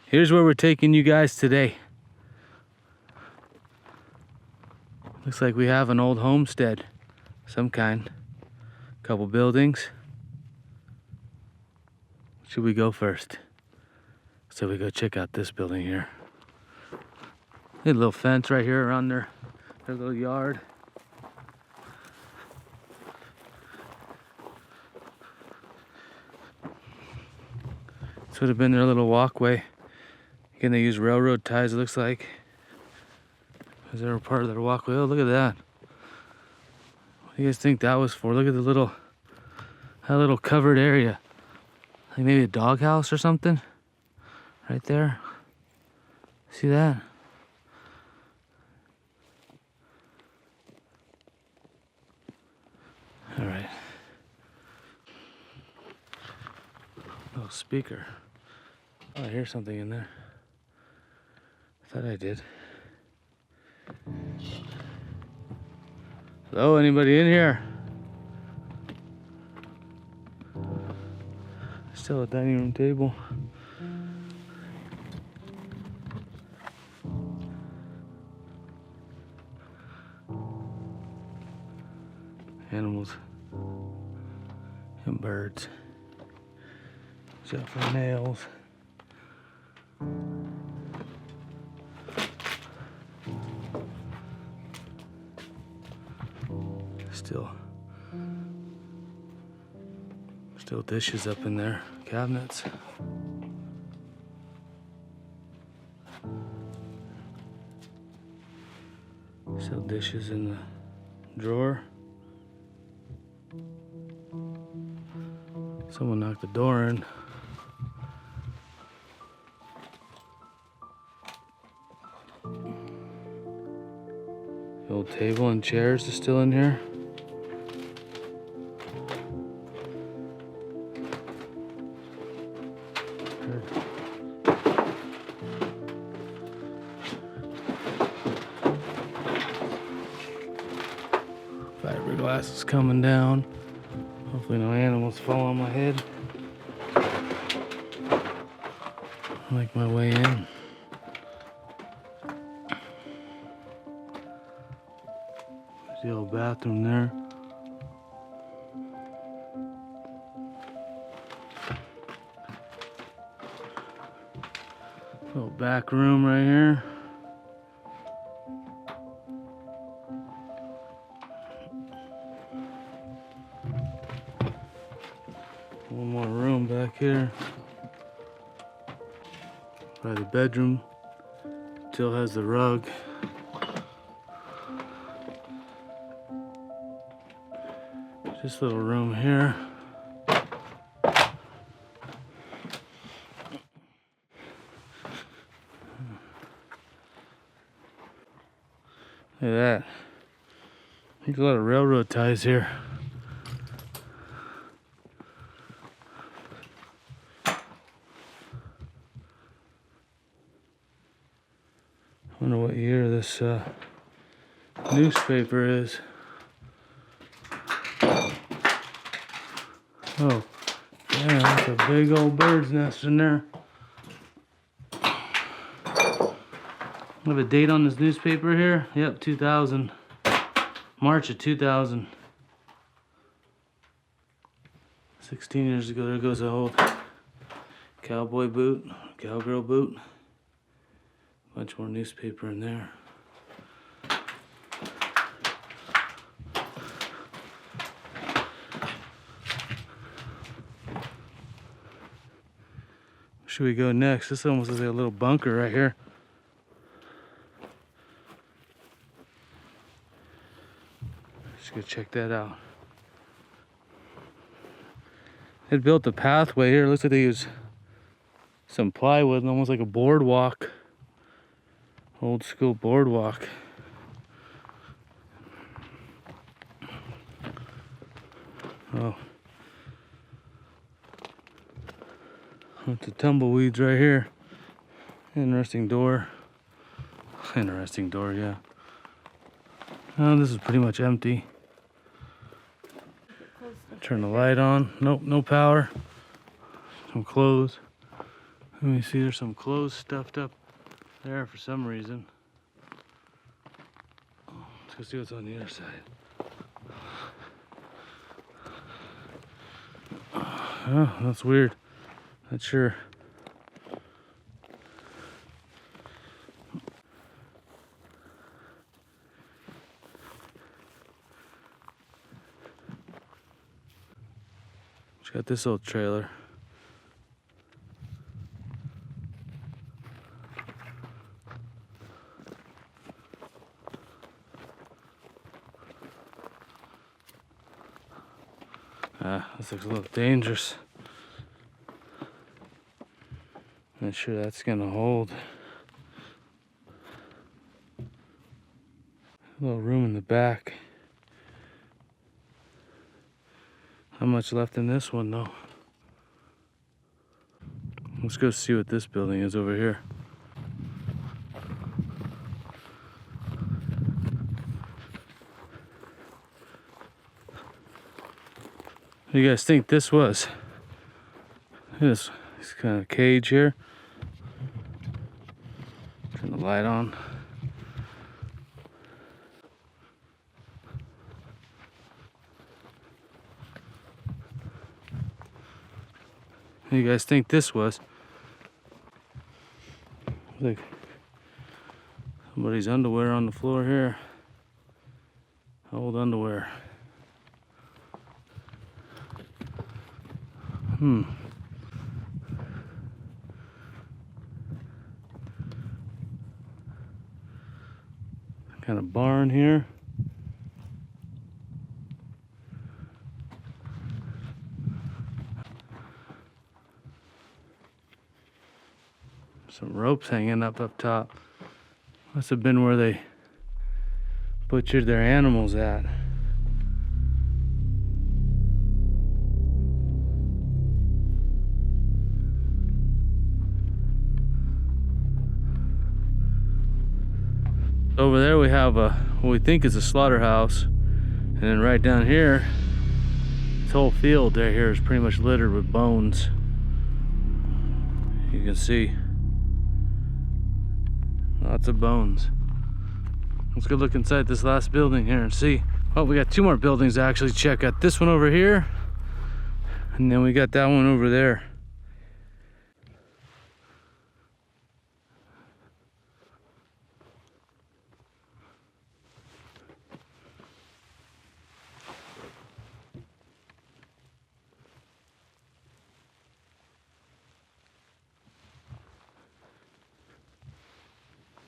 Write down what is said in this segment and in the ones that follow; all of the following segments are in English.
Here's where we're taking you guys today. Looks like we have an old homestead, some kind. Couple buildings. Should we go first? So we go check out this building here. They had a little fence right here around their little yard. This would have been their little walkway. Again, they use railroad ties, it looks like. Is there a part of their walkway? Oh, look at that. What do you guys think that was for? Look at that little covered area. Like maybe a doghouse or something. Right there. See that? All right. Little speaker. Oh, I hear something in there. I thought I did. Hello, anybody in here? Still a dining room table. Animals and birds. Except for nails. Still dishes up in there, cabinets. Still dishes in the drawer. Someone knocked the door in. The old table and chairs are still in here. Fiberglass is coming down. Hopefully no animals fall on my head. I make my way in. There's the old bathroom there. Little back room right here. One more room back here. By the bedroom. Still has the rug. This little room here. Look at that. There's a lot of railroad ties here. I wonder what year this newspaper is. Oh, yeah, that's a big old bird's nest in there. I have a date on this newspaper here. Yep, 2000. March of 2000. 16 years ago, there goes a old cowboy boot, cowgirl boot. Bunch more newspaper in there. Should we go next? This almost looks like a little bunker right here. Let's go check that out. They built a pathway here. It looks like they use some plywood, almost like a boardwalk. Old school boardwalk. Oh. Lots of tumbleweeds right here. Interesting door. Interesting door, yeah. Oh, this is pretty much empty. Turn the light on. Nope, no power. No clothes. Let me see, there's some clothes stuffed up there for some reason. Let's go see what's on the other side. Oh, that's weird. Not sure. It's got this old trailer. This looks a little dangerous. Not sure that's gonna hold. A little room in the back. How much left in this one though? Let's go see what this building is over here. What do you guys think this was? This kind of cage here. Turn the light on. What do you guys think this was? Like somebody's underwear on the floor here. Old underwear. Kind of barn here. Some ropes hanging up top. Must have been where they butchered their animals at. Over there we have what we think is a slaughterhouse, and then right down here, this whole field right here is pretty much littered with bones. You can see lots of bones. Let's go look inside this last building here and see. Oh, we got two more buildings to actually check. Got this one over here, and then we got that one over there.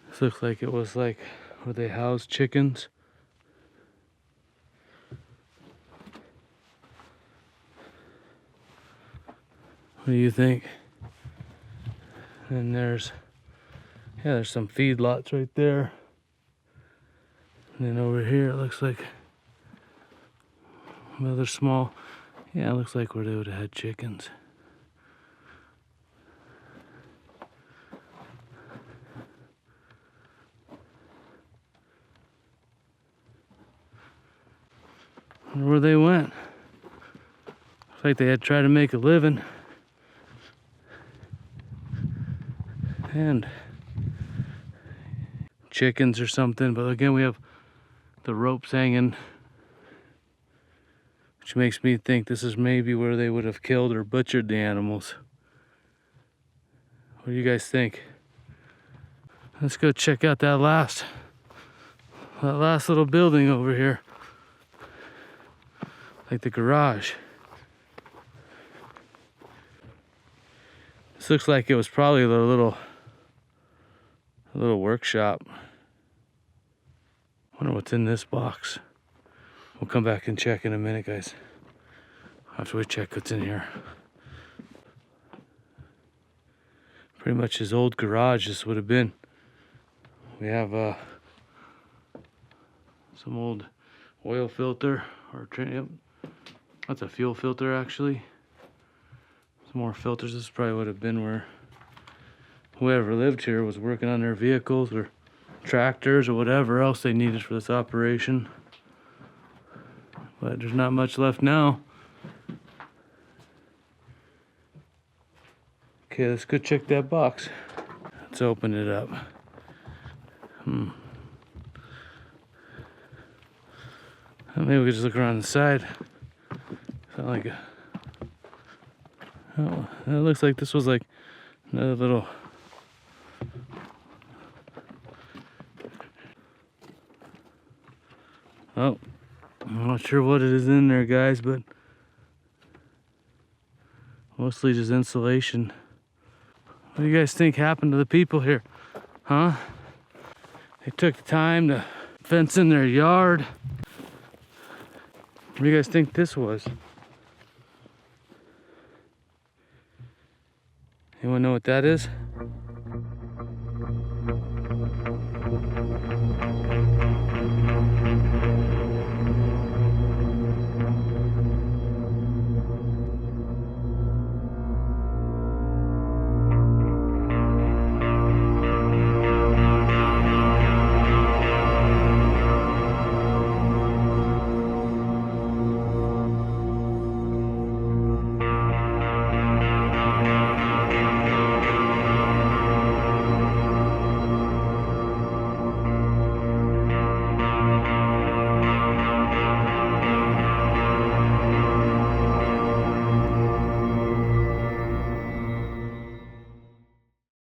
This looks like it was like where they housed chickens. What do you think? And there's some feedlots right there. And then over here it looks like another small, it looks like where they would have had chickens. I wonder where they went. Looks like they had tried to make a living. And chickens or something, but again we have the ropes hanging, which makes me think this is maybe where they would have killed or butchered the animals. What do you guys think? Let's go check out that last little building over here, like the garage. This looks like it was probably a little workshop. Wonder what's in this box. We'll come back and check in a minute, guys, after we check what's in here. Pretty much his old garage this would have been. We have some old oil filter, or yep, that's a fuel filter actually. Some more filters. This probably would have been where whoever lived here was working on their vehicles or tractors or whatever else they needed for this operation. But there's not much left now. Okay, let's go check that box. Let's open it up. Maybe we could just look around the side. Sound like a... Oh, it looks like this was like another little... Oh, I'm not sure what it is in there, guys, but mostly just insulation. What do you guys think happened to the people here? Huh? They took the time to fence in their yard. What do you guys think this was? Anyone know what that is?